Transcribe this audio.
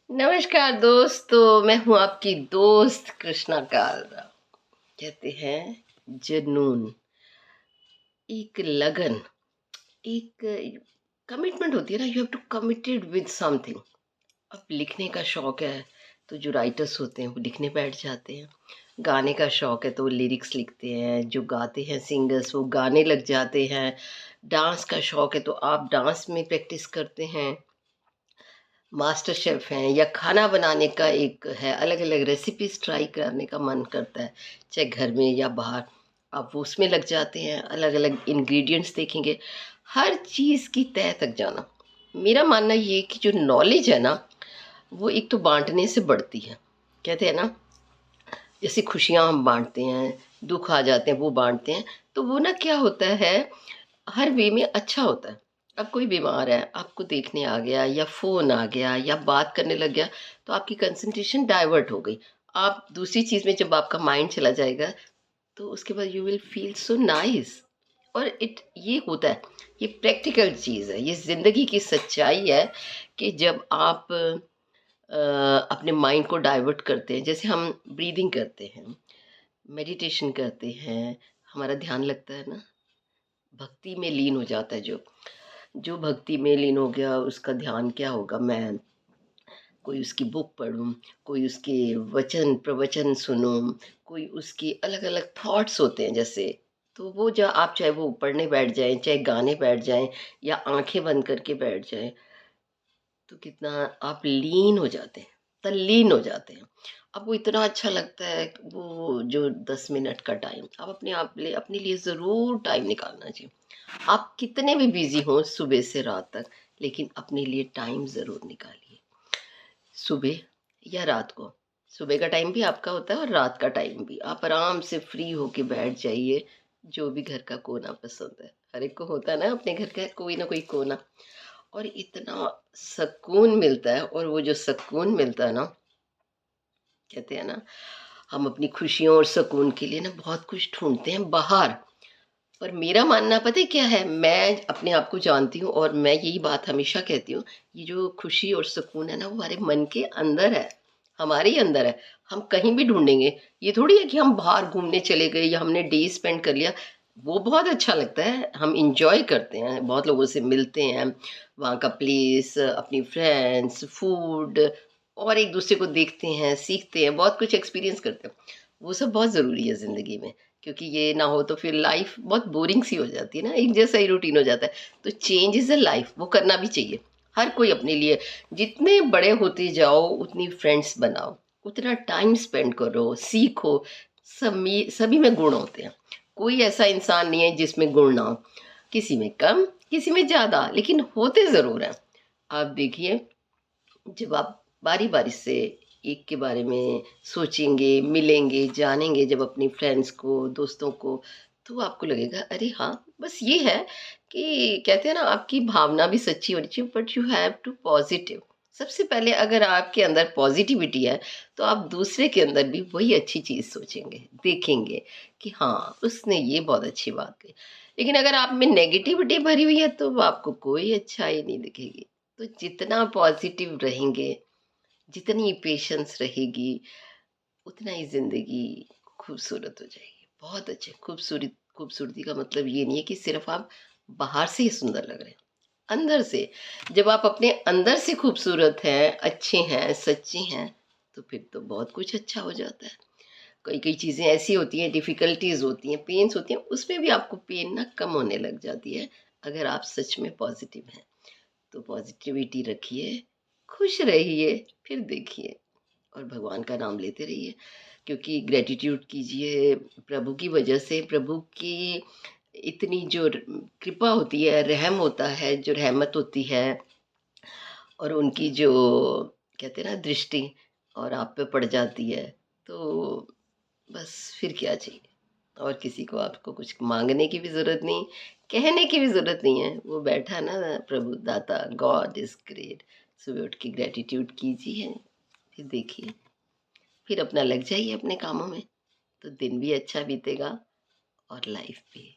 नमस्कार दोस्तों, मैं हूँ आपकी दोस्त कृष्णा कालरा। कहते हैं जुनून, एक लगन, एक कमिटमेंट होती है ना। You have to committed with something. अब लिखने का शौक है तो जो राइटर्स होते हैं वो लिखने बैठ जाते हैं। गाने का शौक है तो वो लिरिक्स लिखते हैं। जो गाते हैं सिंगर्स वो गाने लग जाते हैं। डांस का शौक है तो आप डांस में प्रैक्टिस करते हैं। मास्टर शेफ़ हैं या खाना बनाने का एक है, अलग-अलग रेसिपीज़ ट्राई करने का मन करता है, चाहे घर में या बाहर। आप वो उसमें लग जाते हैं, अलग-अलग इंग्रीडिएंट्स देखेंगे, हर चीज़ की तह तक जाना। मेरा मानना ये है कि जो नॉलेज है ना, वो एक तो बाँटने से बढ़ती है। कहते हैं ना, जैसे खुशियाँ हम बाँटते हैं, दुःख आ जाते हैं वो बाँटते हैं, तो वो ना क्या होता है, हर वे में अच्छा होता है। अब कोई बीमार है, आपको देखने आ गया या फ़ोन आ गया या बात करने लग गया, तो आपकी कंसंट्रेशन डाइवर्ट हो गई। आप दूसरी चीज़ में जब आपका माइंड चला जाएगा, तो उसके बाद you will feel so nice. और ये होता है, ये प्रैक्टिकल चीज़ है, ये ज़िंदगी की सच्चाई है कि जब आप अपने माइंड को डाइवर्ट करते हैं, जैसे हम ब्रीदिंग करते हैं, मेडिटेशन करते हैं, हमारा ध्यान लगता है ना, भक्ति में लीन हो जाता है जो। जो भक्ति में लीन हो गया उसका ध्यान क्या होगा, मैं कोई उसकी बुक पढूँ, कोई उसके वचन प्रवचन सुनूँ, कोई उसकी अलग-अलग थॉट्स होते हैं जैसे, तो वो जो आप चाहे वो पढ़ने बैठ जाएँ, चाहे गाने बैठ जाएँ या आँखें बंद करके बैठ जाएँ, तो कितना आप लीन हो जाते हैं, तल्लीन हो जाते हैं। आपको इतना अच्छा लगता है वो जो 10 मिनट का टाइम, आप अपने लिए ज़रूर टाइम निकालना चाहिए। आप कितने भी बिज़ी हों सुबह से रात तक, लेकिन अपने लिए टाइम ज़रूर निकालिए। सुबह या रात को। सुबह का टाइम भी आपका होता है और रात का टाइम भी। आप आराम से फ्री होके बैठ जाइए, जो भी घर का कोना पसंद है। हर एक को होता है ना अपने घर का कोई ना कोई कोना, और इतना सुकून मिलता है। और वो जो सुकून मिलता है ना, कहते हैं ना, हम अपनी खुशियों और सुकून के लिए ना बहुत कुछ ढूँढते हैं बाहर। पर मेरा मानना पता है क्या है? मैं अपने आप को जानती हूँ और मैं यही बात हमेशा कहती हूँ, ये जो खुशी और सुकून है ना, वो हमारे मन के अंदर है, हमारे ही अंदर है। हम कहीं भी ढूँढेंगे, ये थोड़ी है कि हम बाहर घूमने चले गए या हमने डे स्पेंड कर लिया, वो बहुत अच्छा लगता है, हम एन्जॉय करते हैं, बहुत लोगों से मिलते हैं, वहाँ का प्लेस, अपनी फ्रेंड्स, फूड, और एक-दूसरे को देखते हैं, सीखते हैं, बहुत कुछ एक्सपीरियंस करते हैं। वो सब बहुत ज़रूरी है ज़िंदगी में। क्योंकि ये ना हो तो फिर लाइफ बहुत बोरिंग सी हो जाती है ना, एक जैसा ही रूटीन हो जाता है। तो चेंज इज़ अ लाइफ, वो करना भी चाहिए। हर कोई अपने लिए, जितने बड़े होते जाओ उतनी फ्रेंड्स बनाओ, उतना टाइम स्पेंड करो, सीखो। सभी में गुण होते हैं। कोई ऐसा इंसान नहीं है जिसमें गुण ना हो। किसी में कम, किसी में ज़्यादा, लेकिन होते ज़रूर हैं। आप देखिए, जब आप बारी-बारी से एक के बारे में सोचेंगे, मिलेंगे, जानेंगे जब अपनी फ्रेंड्स को, दोस्तों को, तो आपको लगेगा अरे हाँ, बस ये है कि कहते हैं ना, आपकी भावना भी सच्ची होनी चाहिए, but you have to positive. सबसे पहले अगर आपके अंदर पॉज़िटिविटी है, तो आप दूसरे के अंदर भी वही अच्छी चीज़ सोचेंगे, देखेंगे कि हाँ, उसने ये बहुत अच्छी बात कही। लेकिन अगर आप में नेगेटिविटी भरी हुई है, तो वो आपको कोई अच्छाई नहीं दिखेगी। तो जितना पॉजिटिव रहेंगे, जितनी पेशेंस रहेगी, उतना ही ज़िंदगी खूबसूरत हो जाएगी। बहुत अच्छे खूबसूरती का मतलब ये नहीं है कि सिर्फ़ आप बाहर से ही सुंदर लग रहे हैं, अंदर से। जब आप अपने अंदर से खूबसूरत हैं, अच्छे हैं, सच्चे हैं, तो फिर तो बहुत कुछ अच्छा हो जाता है। कई-कई चीज़ें ऐसी होती हैं, डिफ़िकल्टीज़ होती हैं, पेन्स होती हैं, उसमें भी आपको पेन ना कम होने लग जाती है, अगर आप सच में पॉजिटिव हैं। तो पॉजिटिविटी रखिए, खुश रहिए, फिर देखिए, और भगवान का नाम लेते रहिए, क्योंकि ग्रैटिट्यूड कीजिए प्रभु की वजह से। प्रभु की इतनी जो कृपा होती है, रहम होता है, जो रहमत होती है, और उनकी जो कहते हैं ना दृष्टि और आप पे पड़ जाती है, तो बस फिर क्या चाहिए। और किसी को आपको कुछ माँगने की भी ज़रूरत नहीं, कहने की भी ज़रूरत नहीं है। वो बैठा ना, प्रभु दाता गॉड इज़ ग्रेट। सुबह उठ के ग्रैटिट्यूड कीजिए, फिर देखिए, फिर अपना लग जाइए अपने कामों में, तो दिन भी अच्छा बीतेगा और लाइफ भी।